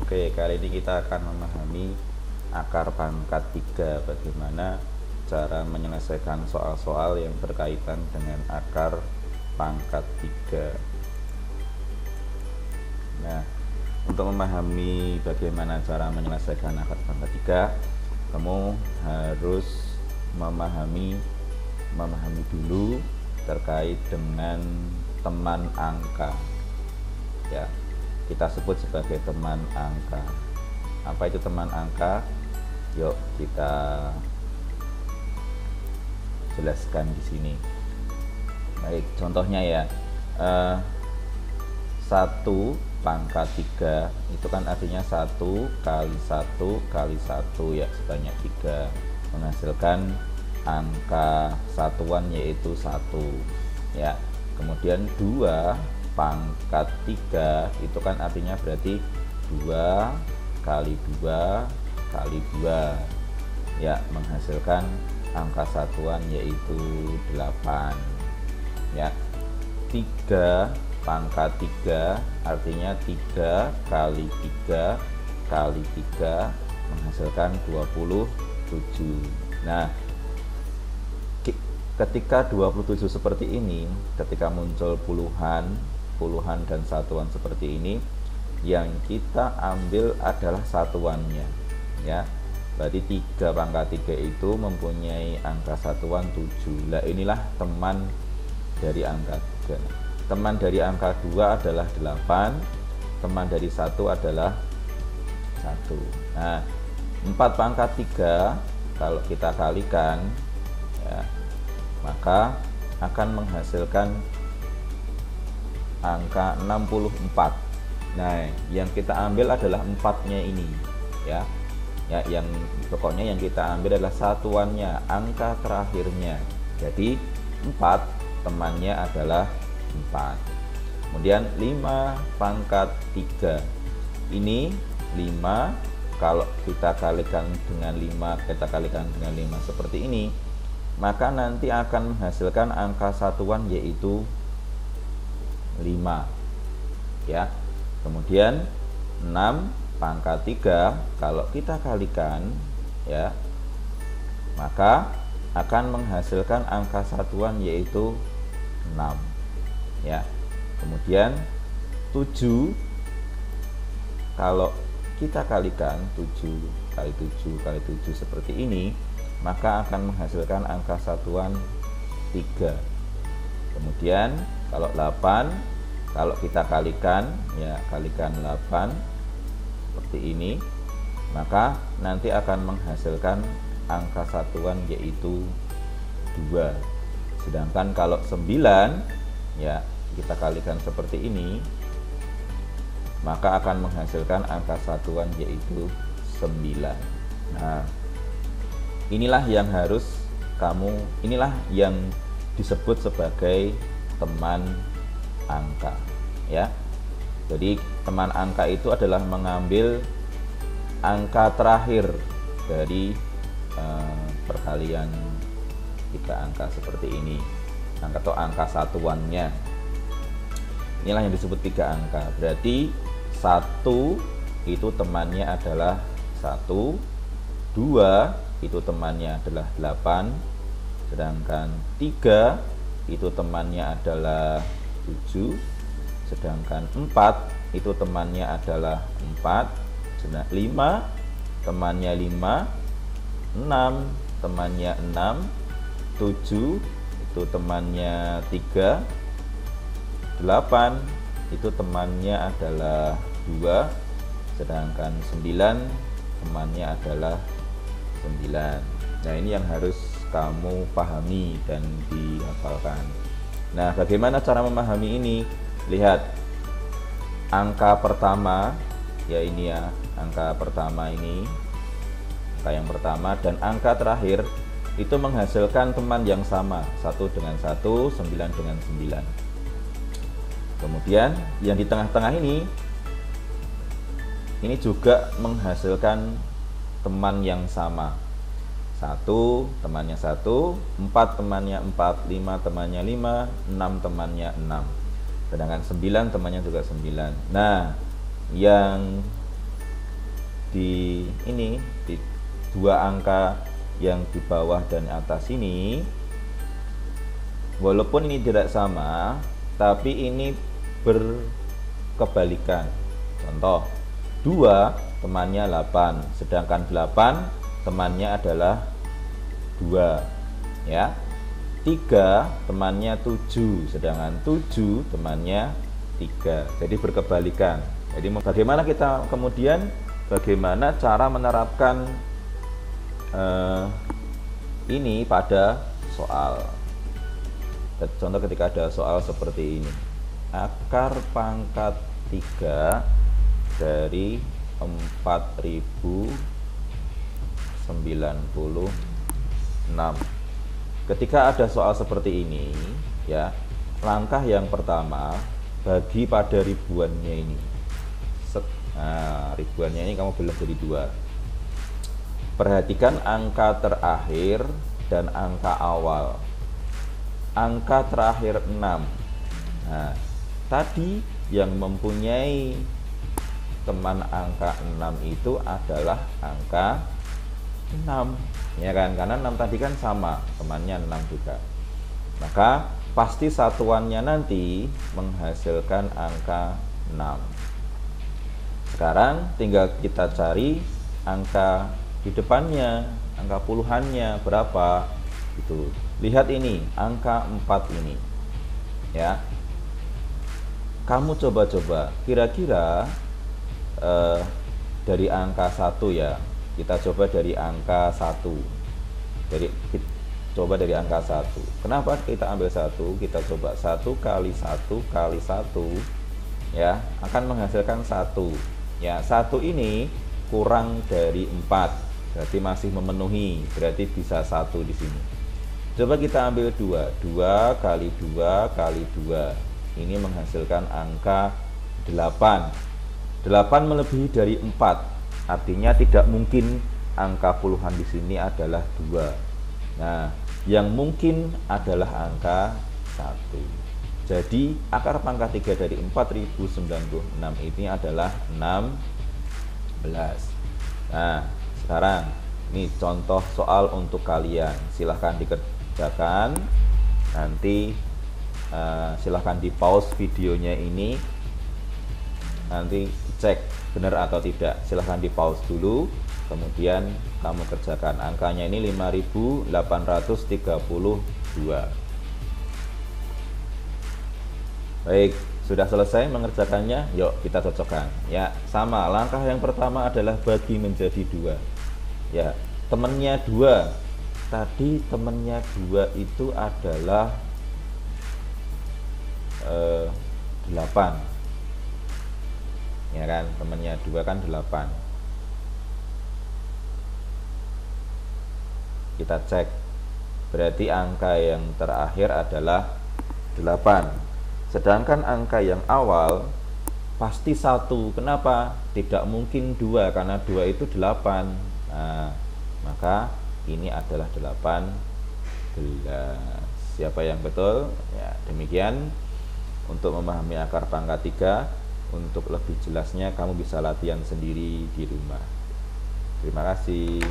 Oke, kali ini kita akan memahami akar pangkat 3. Bagaimana cara menyelesaikan soal-soal yang berkaitan dengan akar pangkat 3. Nah, untuk memahami bagaimana cara menyelesaikan akar pangkat 3, kamu harus memahami dulu terkait dengan teman angka. Ya, kita sebut sebagai teman angka. Apa itu teman angka? Yuk kita jelaskan di sini. Baik, contohnya ya, 1 pangkat 3 itu kan artinya 1 kali 1 kali 1 ya, sebanyak 3, menghasilkan angka satuan yaitu 1 ya. Kemudian 2 pangkat 3 itu kan artinya berarti 2 kali 2 kali 2 ya, menghasilkan angka satuan yaitu 8 ya. 3 pangkat 3 artinya 3 kali 3 kali 3 menghasilkan 27. Nah, ketika 27 seperti ini, ketika muncul puluhan dan satuan seperti ini, yang kita ambil adalah satuannya ya. Berarti 3 pangkat 3 itu mempunyai angka satuan 7. Nah, inilah teman dari angka 3. Teman dari angka 2 adalah 8, teman dari 1 adalah 1. Nah, 4 pangkat 3 kalau kita kalikan ya, maka akan menghasilkan angka 64. Nah, yang kita ambil adalah 4-nya ini ya. Ya, yang pokoknya yang kita ambil adalah satuannya, angka terakhirnya. Jadi 4 temannya adalah 4. Kemudian 5 pangkat 3. Ini 5 kalau kita kalikan dengan 5 seperti ini, maka nanti akan menghasilkan angka satuan yaitu 5 ya. Kemudian 6 pangkat 3 kalau kita kalikan ya, maka akan menghasilkan angka satuan yaitu 6 ya. Kemudian 7 kalau kita kalikan 7 kali 7 kali 7 seperti ini, maka akan menghasilkan angka satuan 3. Kemudian kalau 8 kalau kita kalikan ya, kalikan 8 seperti ini, maka nanti akan menghasilkan angka satuan yaitu 2. Sedangkan kalau 9 ya, kita kalikan seperti ini, maka akan menghasilkan angka satuan yaitu 9. Nah, inilah yang disebut sebagai teman angka ya. Jadi teman angka itu adalah mengambil angka terakhir dari perkalian 3 angka seperti ini, atau angka satuannya. Inilah yang disebut 3 angka. Berarti 1 itu temannya adalah 1, 2 itu temannya adalah 8, sedangkan 3 itu temannya adalah 7, sedangkan 4 itu temannya adalah 4, sedangkan 5 temannya 5, 6 temannya 6, 7 itu temannya 3, 8 itu temannya adalah 2, sedangkan 9 temannya adalah 9. Nah, ini yang harus kamu pahami dan dihafalkan. Nah, bagaimana cara memahami ini? Lihat angka pertama ya, ini ya, angka pertama ini, angka yang pertama, dan angka terakhir itu menghasilkan teman yang sama, 1 dengan 1, 9 dengan 9. Kemudian yang di tengah-tengah ini juga menghasilkan teman yang sama, 1 temannya 1, 4 temannya 4, 5 temannya 5, 6 temannya 6, sedangkan 9 temannya juga 9. Nah, yang di ini, di dua angka yang di bawah dan atas ini, walaupun ini tidak sama, tapi ini berkebalikan. Contoh, 2 temannya 8, sedangkan 8 temannya adalah 2, ya. 3 temannya 7, sedangkan 7 temannya 3. Jadi berkebalikan. Jadi bagaimana kita kemudian bagaimana cara menerapkan ini pada soal. Contoh ketika ada soal seperti ini. Akar pangkat 3 dari 4096. Ketika ada soal seperti ini, ya, langkah yang pertama, bagi pada ribuannya ini. Nah, ribuannya ini kamu belah jadi 2. Perhatikan angka terakhir dan angka awal. Angka terakhir 6. Nah, tadi yang mempunyai teman angka 6 itu adalah angka 6, ya kan? Karena 6 tadi kan sama, temannya 6 juga. Maka pasti satuannya nanti menghasilkan angka 6. Sekarang tinggal kita cari angka di depannya, angka puluhannya berapa. Itu. Lihat ini, angka 4 ini. Ya. Kamu coba-coba, kira-kira dari angka 1 ya. Kita coba dari angka 1. Coba dari angka 1. Kenapa kita ambil 1? Kita coba 1 kali 1 kali 1, ya, akan menghasilkan 1. Ya, 1 ini kurang dari 4. Berarti masih memenuhi, berarti bisa 1 di sini. Coba kita ambil 2. 2 kali 2 kali 2. Ini menghasilkan angka 8. 8 melebihi dari 4. Artinya tidak mungkin angka puluhan di sini adalah 2. Nah, yang mungkin adalah angka 1. Jadi akar pangkat 3 dari 4096 ini adalah 16. Nah, sekarang ini contoh soal untuk kalian. Silahkan dikerjakan. Nanti silahkan di pause videonya ini. Nanti cek benar atau tidak. Silahkan di pause dulu. Kemudian kamu kerjakan. Angkanya ini 5832. Baik, sudah selesai mengerjakannya. Yuk kita cocokkan. Ya, sama. Langkah yang pertama adalah bagi menjadi 2. Ya, temennya 2. Tadi temennya 2 itu adalah 8. Ya kan, temennya 2 kan 8. Kita cek. Berarti angka yang terakhir adalah 8. Sedangkan angka yang awal pasti 1. Kenapa? Tidak mungkin 2, karena 2 itu 8. Nah, maka ini adalah 18. Siapa yang betul? Ya, demikian untuk memahami akar pangkat 3. Untuk lebih jelasnya kamu bisa latihan sendiri di rumah. Terima kasih.